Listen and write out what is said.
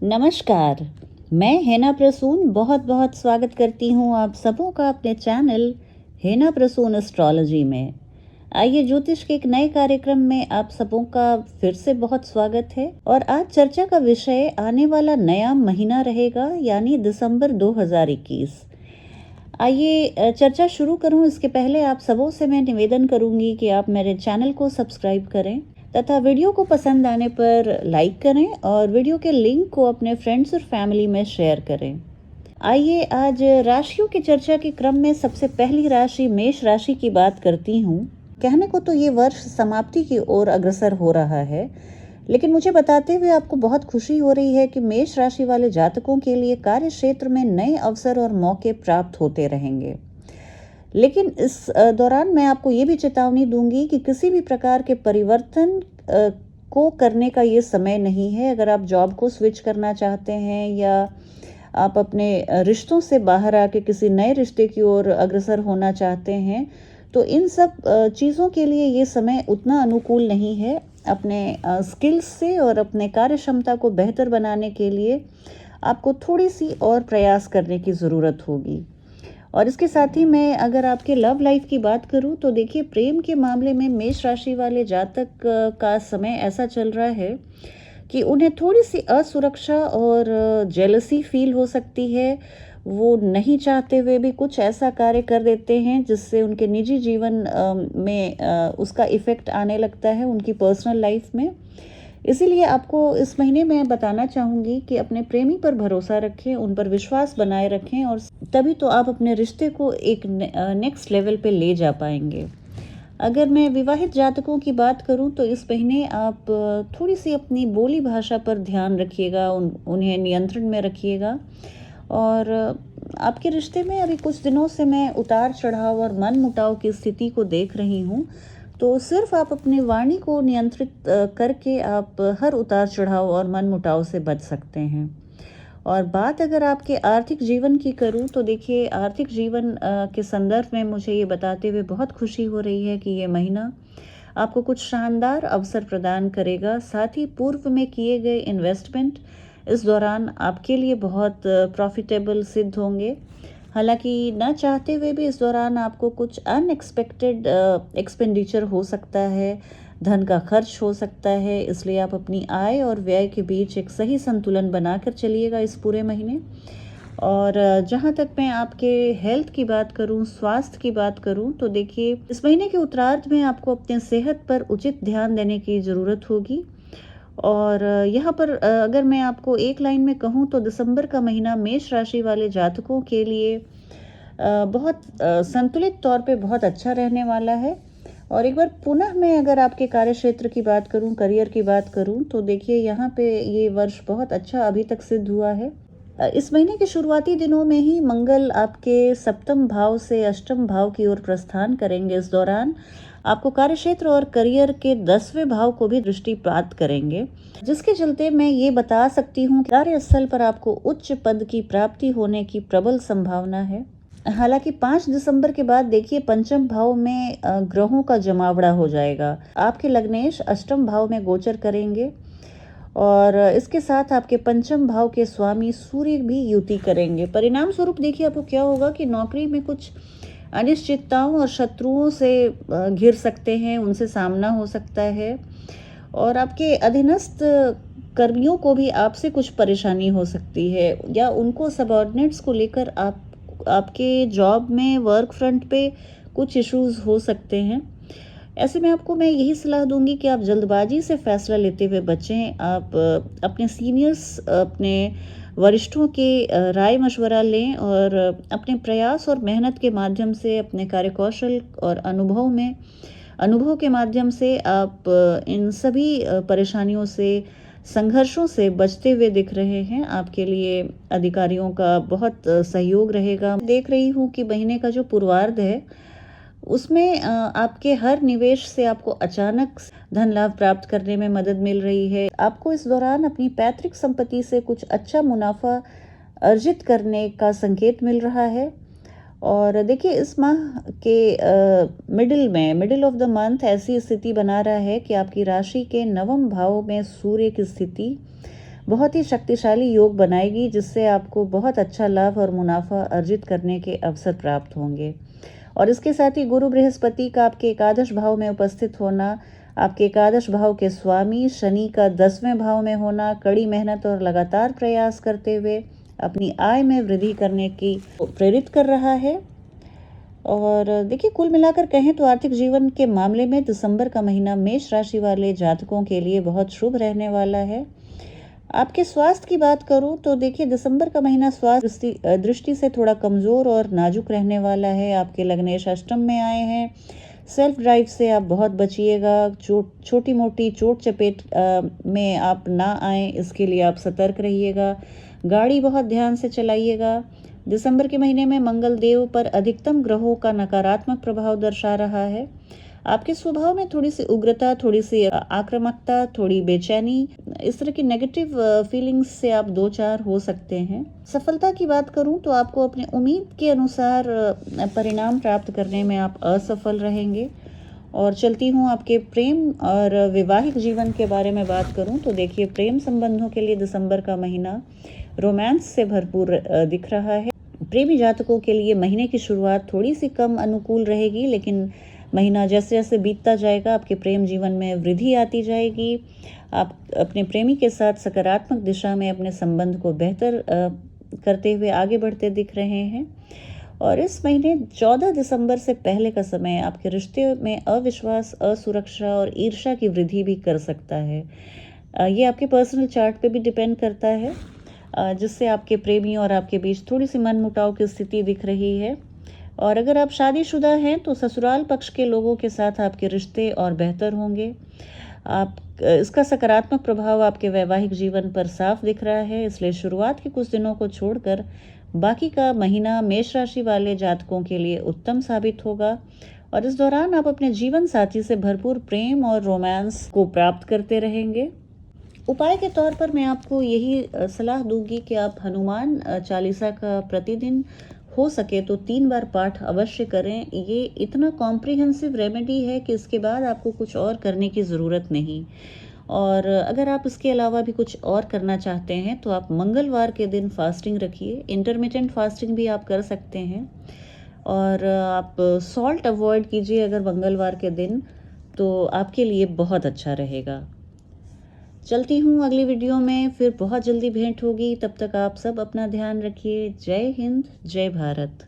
नमस्कार। मैं हेना प्रसून बहुत बहुत स्वागत करती हूँ आप सबों का अपने चैनल हेना प्रसून एस्ट्रोलॉजी में। आइए, ज्योतिष के एक नए कार्यक्रम में आप सबों का फिर से बहुत स्वागत है। और आज चर्चा का विषय आने वाला नया महीना रहेगा, यानी दिसंबर 2021। आइए चर्चा शुरू करूं। इसके पहले आप सबों से मैं निवेदन करूंगी कि आप मेरे चैनल को सब्सक्राइब करें तथा वीडियो को पसंद आने पर लाइक करें और वीडियो के लिंक को अपने फ्रेंड्स और फैमिली में शेयर करें। आइए आज राशियों की चर्चा के क्रम में सबसे पहली राशि मेष राशि की बात करती हूँ। कहने को तो ये वर्ष समाप्ति की ओर अग्रसर हो रहा है, लेकिन मुझे बताते हुए आपको बहुत खुशी हो रही है कि मेष राशि वाले जातकों के लिए कार्य क्षेत्र में नए अवसर और मौके प्राप्त होते रहेंगे। लेकिन इस दौरान मैं आपको ये भी चेतावनी दूंगी कि किसी भी प्रकार के परिवर्तन को करने का ये समय नहीं है। अगर आप जॉब को स्विच करना चाहते हैं या आप अपने रिश्तों से बाहर आके किसी नए रिश्ते की ओर अग्रसर होना चाहते हैं, तो इन सब चीज़ों के लिए ये समय उतना अनुकूल नहीं है। अपने स्किल्स से और अपने कार्य क्षमता को बेहतर बनाने के लिए आपको थोड़ी सी और प्रयास करने की ज़रूरत होगी। और इसके साथ ही मैं अगर आपके लव लाइफ की बात करूं तो देखिए, प्रेम के मामले में मेष राशि वाले जातक का समय ऐसा चल रहा है कि उन्हें थोड़ी सी असुरक्षा और जेलसी फील हो सकती है। वो नहीं चाहते हुए भी कुछ ऐसा कार्य कर देते हैं जिससे उनके निजी जीवन में उसका इफ़ेक्ट आने लगता है, उनकी पर्सनल लाइफ में। इसीलिए आपको इस महीने मैं बताना चाहूँगी कि अपने प्रेमी पर भरोसा रखें, उन पर विश्वास बनाए रखें, और तभी तो आप अपने रिश्ते को एक नेक्स्ट लेवल पे ले जा पाएंगे। अगर मैं विवाहित जातकों की बात करूं तो इस महीने आप थोड़ी सी अपनी बोली भाषा पर ध्यान रखिएगा, उन्हें नियंत्रण में रखिएगा। और आपके रिश्ते में अभी कुछ दिनों से मैं उतार चढ़ाव और मन मुटाव की स्थिति को देख रही हूँ। तो सिर्फ आप अपनी वाणी को नियंत्रित करके आप हर उतार चढ़ाव और मन मुटाव से बच सकते हैं। और बात अगर आपके आर्थिक जीवन की करूं तो देखिए, आर्थिक जीवन के संदर्भ में मुझे ये बताते हुए बहुत खुशी हो रही है कि ये महीना आपको कुछ शानदार अवसर प्रदान करेगा। साथ ही पूर्व में किए गए इन्वेस्टमेंट इस दौरान आपके लिए बहुत प्रॉफिटेबल सिद्ध होंगे। हालांकि ना चाहते हुए भी इस दौरान आपको कुछ अनएक्सपेक्टेड एक्सपेंडिचर हो सकता है, धन का खर्च हो सकता है। इसलिए आप अपनी आय और व्यय के बीच एक सही संतुलन बनाकर चलिएगा इस पूरे महीने। और जहाँ तक मैं आपके हेल्थ की बात करूँ, स्वास्थ्य की बात करूँ, तो देखिए इस महीने के उत्तरार्ध में आपको अपने सेहत पर उचित ध्यान देने की ज़रूरत होगी। और यहाँ पर अगर मैं आपको एक लाइन में कहूँ तो दिसंबर का महीना मेष राशि वाले जातकों के लिए बहुत संतुलित तौर पे बहुत अच्छा रहने वाला है। और एक बार पुनः मैं अगर आपके कार्य क्षेत्र की बात करूं, करियर की बात करूं, तो देखिए यहाँ पे ये वर्ष बहुत अच्छा अभी तक सिद्ध हुआ है। इस महीने के शुरुआती दिनों में ही मंगल आपके सप्तम भाव से अष्टम भाव की ओर प्रस्थान करेंगे। इस दौरान आपको कार्यक्षेत्र और करियर के 10वें भाव को भी दृष्टिपात करेंगे, जिसके चलते मैं ये बता सकती हूँ कार्यस्थल पर आपको उच्च पद की प्राप्ति होने की प्रबल संभावना है। हालांकि 5 दिसंबर के बाद देखिए पंचम भाव में ग्रहों का जमावड़ा हो जाएगा। आपके लग्नेश अष्टम भाव में गोचर करेंगे और इसके साथ आपके पंचम भाव के स्वामी सूर्य भी युति करेंगे। परिणाम स्वरूप देखिए आपको क्या होगा कि नौकरी में कुछ अनिश्चितताओं और शत्रुओं से घिर सकते हैं, उनसे सामना हो सकता है। और आपके अधीनस्थ कर्मियों को भी आपसे कुछ परेशानी हो सकती है, या उनको सबऑर्डिनेट्स को लेकर आपके जॉब में वर्क फ्रंट पे कुछ इश्यूज हो सकते हैं। ऐसे में आपको मैं यही सलाह दूंगी कि आप जल्दबाजी से फैसला लेते हुए बचें। आप अपने सीनियर्स, अपने वरिष्ठों के राय मशवरा लें और अपने प्रयास और मेहनत के माध्यम से, अपने कार्यकौशल और अनुभव के माध्यम से आप इन सभी परेशानियों से, संघर्षों से बचते हुए दिख रहे हैं। आपके लिए अधिकारियों का बहुत सहयोग रहेगा। देख रही हूँ कि महीने का जो पूर्वार्ध है उसमें आपके हर निवेश से आपको अचानक धन लाभ प्राप्त करने में मदद मिल रही है। आपको इस दौरान अपनी पैतृक संपत्ति से कुछ अच्छा मुनाफा अर्जित करने का संकेत मिल रहा है। और देखिए इस माह के मिडिल ऑफ द मंथ ऐसी स्थिति बना रहा है कि आपकी राशि के 9वें भाव में सूर्य की स्थिति बहुत ही शक्तिशाली योग बनाएगी, जिससे आपको बहुत अच्छा लाभ और मुनाफा अर्जित करने के अवसर प्राप्त होंगे। और इसके साथ ही गुरु बृहस्पति का आपके एकादश भाव में उपस्थित होना, आपके एकादश भाव के स्वामी शनि का 10वें भाव में होना, कड़ी मेहनत और लगातार प्रयास करते हुए अपनी आय में वृद्धि करने की प्रेरित कर रहा है। और देखिए, कुल मिलाकर कहें तो आर्थिक जीवन के मामले में दिसंबर का महीना मेष राशि वाले जातकों के लिए बहुत शुभ रहने वाला है। आपके स्वास्थ्य की बात करूं तो देखिए, दिसंबर का महीना स्वास्थ्य दृष्टि से थोड़ा कमज़ोर और नाजुक रहने वाला है। आपके लग्नेश अष्टम में आए हैं। सेल्फ ड्राइव से आप बहुत बचिएगा। छोटी मोटी चोट चपेट में आप ना आए, इसके लिए आप सतर्क रहिएगा। गाड़ी बहुत ध्यान से चलाइएगा। दिसंबर के महीने में मंगल देव पर अधिकतम ग्रहों का नकारात्मक प्रभाव दर्शा रहा है। आपके स्वभाव में थोड़ी सी उग्रता, थोड़ी सी आक्रामकता, थोड़ी बेचैनी, इस तरह की नेगेटिव फीलिंग्स से आप दो चार हो सकते हैं। सफलता की बात करूं तो आपको अपने उम्मीद के अनुसार परिणाम प्राप्त करने में आप असफल रहेंगे। और चलती हूं आपके प्रेम और वैवाहिक जीवन के बारे में बात करूं तो देखिए, प्रेम संबंधों के लिए दिसंबर का महीना रोमांस से भरपूर दिख रहा है। प्रेमी जातकों के लिए महीने की शुरुआत थोड़ी सी कम अनुकूल रहेगी, लेकिन महीना जैसे जैसे बीतता जाएगा आपके प्रेम जीवन में वृद्धि आती जाएगी। आप अपने प्रेमी के साथ सकारात्मक दिशा में अपने संबंध को बेहतर करते हुए आगे बढ़ते दिख रहे हैं। और इस महीने 14 दिसंबर से पहले का समय आपके रिश्ते में अविश्वास, असुरक्षा और ईर्ष्या की वृद्धि भी कर सकता है। ये आपके पर्सनल चार्ट पे भी डिपेंड करता है, जिससे आपके प्रेमी और आपके बीच थोड़ी सी मनमुटाव की स्थिति दिख रही है। और अगर आप शादीशुदा हैं तो ससुराल पक्ष के लोगों के साथ आपके रिश्ते और बेहतर होंगे। आप इसका सकारात्मक प्रभाव आपके वैवाहिक जीवन पर साफ दिख रहा है, इसलिए शुरुआत के कुछ दिनों को छोड़कर बाकी का महीना मेष राशि वाले जातकों के लिए उत्तम साबित होगा। और इस दौरान आप अपने जीवन साथी से भरपूर प्रेम और रोमांस को प्राप्त करते रहेंगे। उपाय के तौर पर मैं आपको यही सलाह दूंगी कि आप हनुमान चालीसा का प्रतिदिन हो सके तो 3 बार पाठ अवश्य करें। ये इतना कॉम्प्रिहेंसिव रेमेडी है कि इसके बाद आपको कुछ और करने की ज़रूरत नहीं। और अगर आप इसके अलावा भी कुछ और करना चाहते हैं तो आप मंगलवार के दिन फास्टिंग रखिए। इंटरमिटेंट फास्टिंग भी आप कर सकते हैं। और आप सॉल्ट अवॉइड कीजिए अगर मंगलवार के दिन, तो आपके लिए बहुत अच्छा रहेगा। चलती हूँ अगली वीडियो में, फिर बहुत जल्दी भेंट होगी। तब तक आप सब अपना ध्यान रखिए। जय हिंद, जय भारत।